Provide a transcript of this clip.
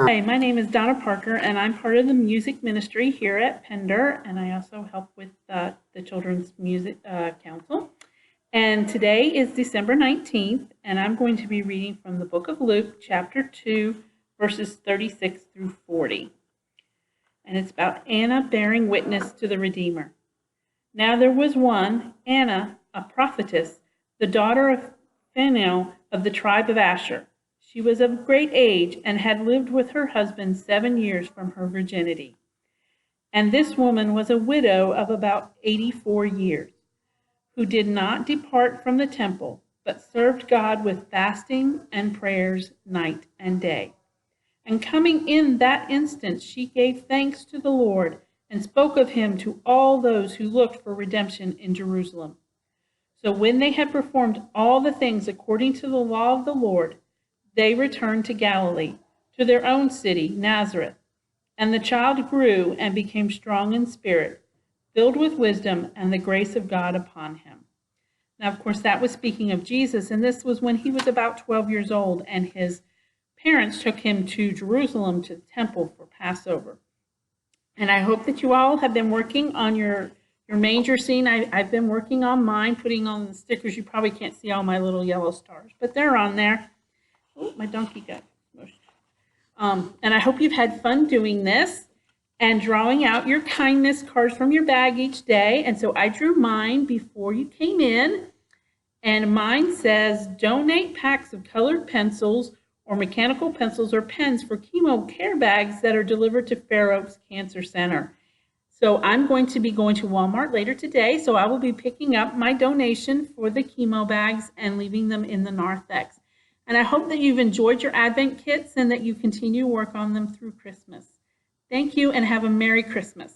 Hi, my name is Donna Parker, and I'm part of the music ministry here at Pender, and I also help with the Children's Music Council. And today is December 19th, and I'm going to be reading from the book of Luke, chapter 2, verses 36 through 40. And it's about Anna bearing witness to the Redeemer. Now there was one, Anna, a prophetess, the daughter of Phanuel of the tribe of Asher. She was of great age and had lived with her husband 7 years from her virginity. And this woman was a widow of about 84 years, who did not depart from the temple, but served God with fasting and prayers night and day. And coming in that instant, she gave thanks to the Lord and spoke of him to all those who looked for redemption in Jerusalem. So when they had performed all the things according to the law of the Lord, they returned to Galilee, to their own city, Nazareth. And the child grew and became strong in spirit, filled with wisdom, and the grace of God upon him. Now, of course, that was speaking of Jesus, and this was when he was about 12 years old, and his parents took him to Jerusalem to the temple for Passover. And I hope that you all have been working on your manger scene. I've been working on mine, putting on the stickers. You probably can't see all my little yellow stars, but they're on there. Oh, my donkey got smushed. And I hope you've had fun doing this and drawing out your kindness cards from your bag each day. And so I drew mine before you came in. And mine says, donate packs of colored pencils or mechanical pencils or pens for chemo care bags that are delivered to Fair Oaks Cancer Center. So I'm going to be going to Walmart later today, so I will be picking up my donation for the chemo bags and leaving them in the narthex. And I hope that you've enjoyed your Advent kits and that you continue to work on them through Christmas. Thank you and have a Merry Christmas.